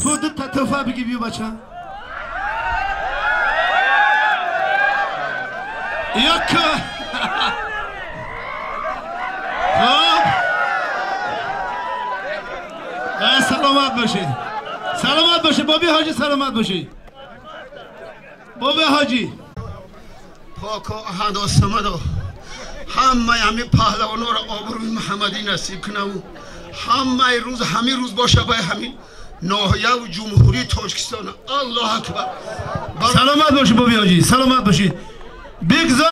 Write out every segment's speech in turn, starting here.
تو دو تا توفا بگی بیو بچه یک سلامت باشی سلامت باشی بابی حاجی سلامت باشی بابی حاجی پاک و احد و صمد و همه پهلوانو را آبروی محمدی نصیب کنه و همه روز باشه به همین ناحیه و جمهوری تاجیکستان الله اکبر سلامت باشی بابی حاجی سلامت باشی بگذار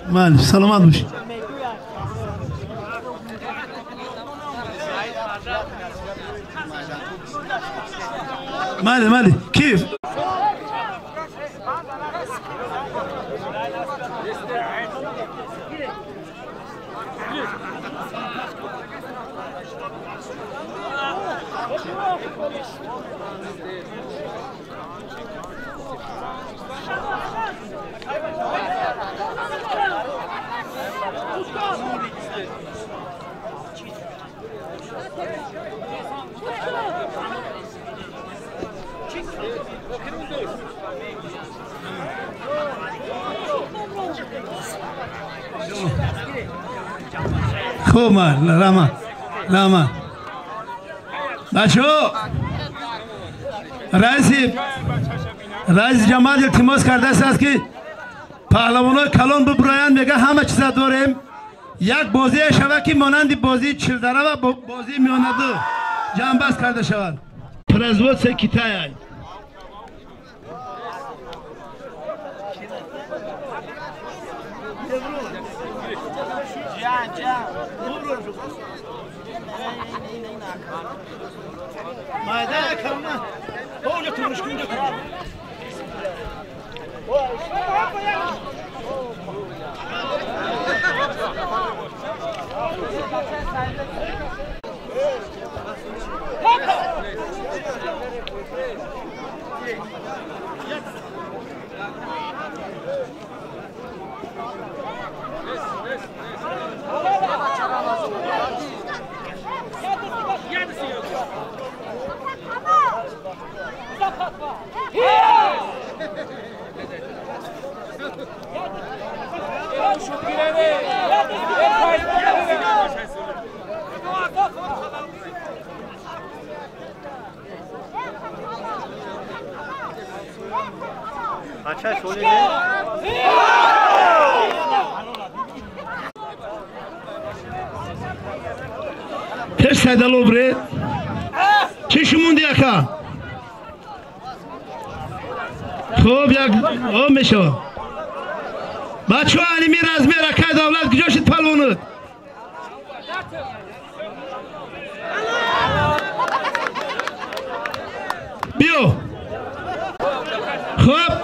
من سلامت باشی مالی كيف خوب لاما بچه رئیس جماعت التماس کرده است که پهلوانای کلان ببراین میگه همه چیز داریم یک بازی شود که مانند بازی چلدره و بازی میانه دو جنبست کرده شود پرزوت سه کتای مایده کلمه بوله تو مشکل کنم अच्छा छोले پیش سیدالو بره چشمون دیگه خوب یک آم میشه بچه ها علمی رزمی رکه دولت کجاشید پلوند بیو خوب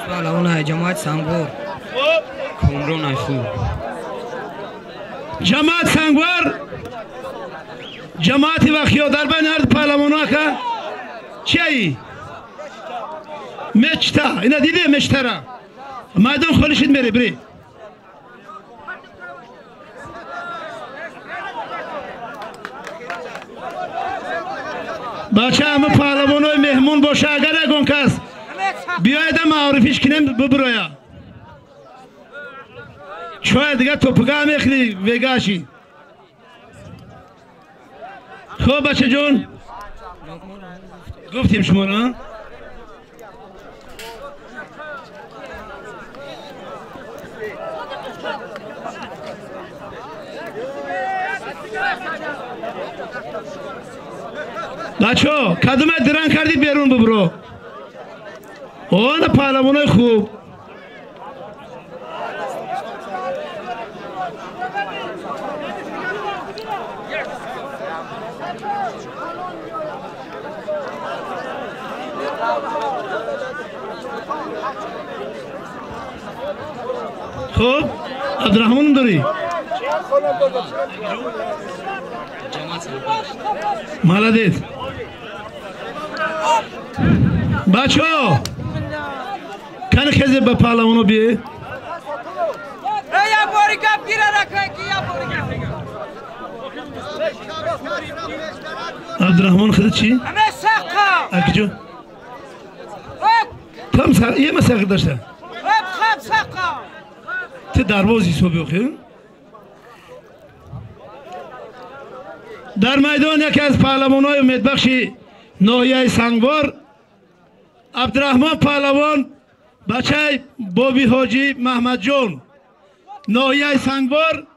پهلوان جماعت سنگور کامران ایخو جماعت سنگور جماعتی وقتی در بین هر پهلوان ها که چی مچتا اینا دیده مچتره میدان خالشید میره بری بچه همه پهلوان های مهمون باشه اگر اگون کس بیاید معرفیش کنیم ببرایا چوه دیگه توپگاه میخری وگاشی خب بچه جون گفتیم شما را بچه ها کدوم درنگ کردید بیرون ببرو آن پهلوانای خوب خب عبدالرحمن داری مالدید بچه ها کن خیزی به پهلوانو بیه عبدالرحمن خیزی چی؟ اکی جو تام ساق یه مساقی داشته تی دروازی صبح بخیر در میدان یکی از پهلوانای امیدبخش ناحیه سنگوار عبدالرحمن پهلوان بچه بابی حاجی محمد جون ناحیه سنگوار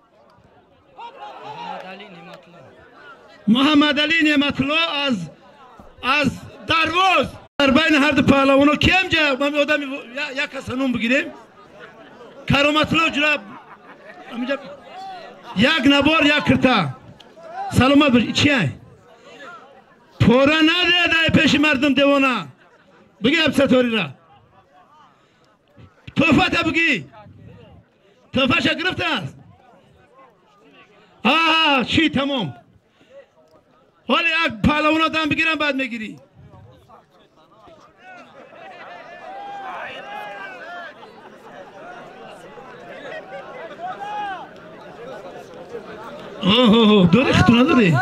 محمد علی نعمت الله از درواز در بین هر دو پهلوانا کیم جا من آدم یک حسنون بگیریم کرامت الله جرا یک نبار یک کرتا سلامت باشی چیه پورا نده پیش مردم دیوانا بگی ابستوری را توفت بگی توفش گرفته است چی تمام حالا یک پهلوان آدم بگیرم بعد میگیری داری خطونه داری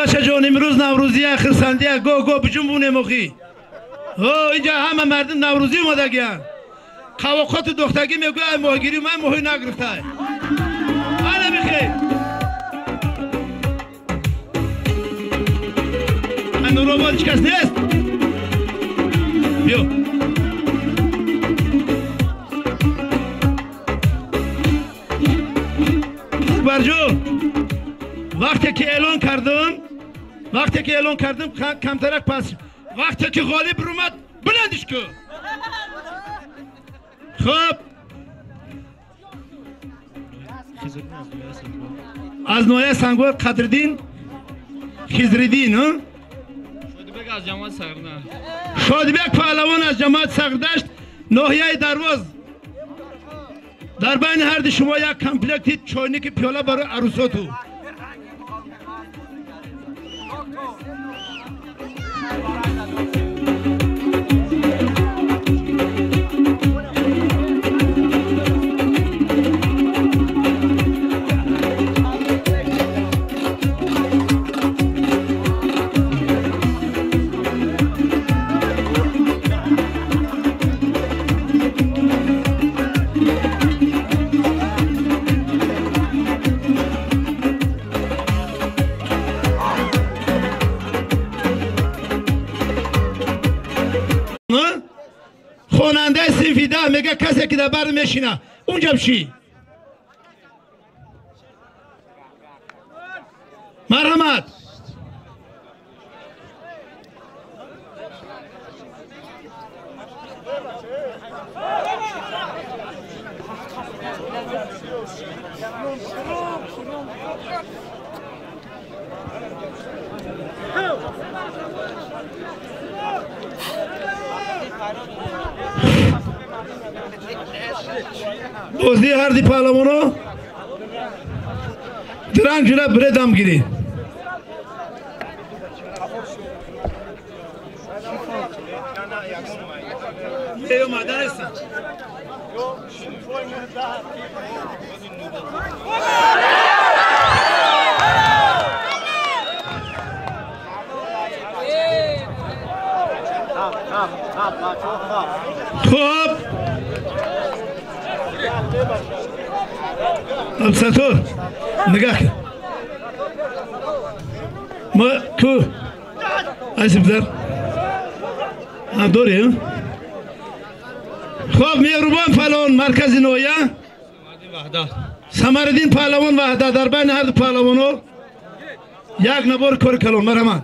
بچه جان امروز نوروزیه خرسندیه گو بجنبونه مخی اینجا همه مردم نوروزی اومده گیان قواقات دختگی میگوی ماهگیری من ماهی نگرفته حالا بخیر من نورآباد هیچ کس نیست بیو برجو وقتی که اعلان کردم کمترک پس وقتی که غالب رو اومد بلندش کن خب از نوعه سنگوار قدردین خزردین شادیبک از جماعت سردشت شادیبک پهلوان از جماعت سردشت ناحیه درواز در بین هر دو شما یک کمپلکت چاینک پیاله برای عروساتو خواننده سیفیده میگه کسی که در بر میشینه اونجا بشی مرحمت بازی هر دی پهلوانو درنگ جلب بره دم گیری یه مادر هستن خب ابستور نگاه کن ما کو عزیز بزر دوری خب مهربان پهلوان مرکز نویا سمردین پهلوان وحده در بین هر دو پهلوانو یک نبار کار کلون مرحمت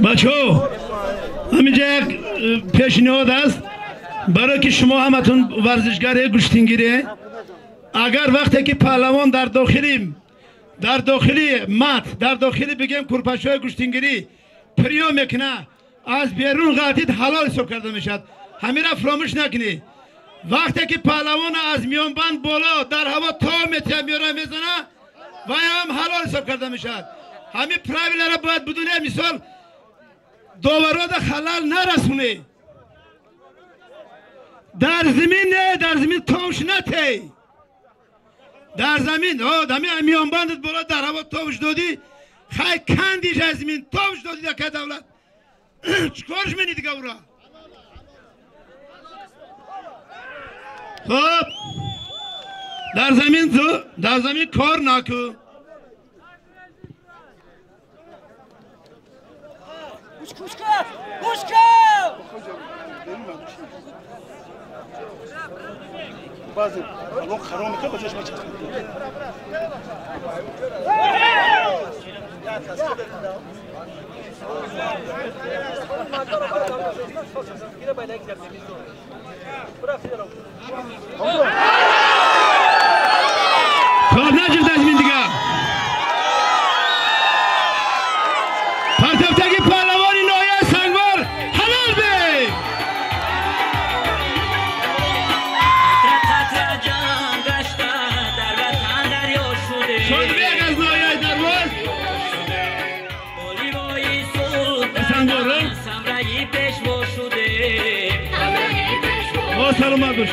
بچه ها همینجا یک پیشنهاد است برای که شما همتون ورزشگر گشتینگیری اگر وقتی که پهلوان در داخلی مات در داخلی بگیم کرپشای گشتینگیری پریو میکنه از بیرون قاطید حلال حساب کرده میشد همین را فراموش نکنی وقتی که پهلوان از میانبند بالا در هوا تا متر میاره میزنه و هم حلال حساب کرده میشد همین پراویل را باید بدونه مثال داورا در خلال نرسونه در زمین تاوش نتی در زمین دمی میانبندت بالا در هوا تاوش دادی خیلی کندیش از زمین تاوش دادی در که دولت چکارش منی دیگه او را خب در زمین کار نکن بعضی الان خرام میکنه با چشم چشم کار نجد از من دیگه پرتفتگی پهلوانی نایه سنگوار حلال بی شاید بیگ از نایه درواز سنگوار رو سلامت باش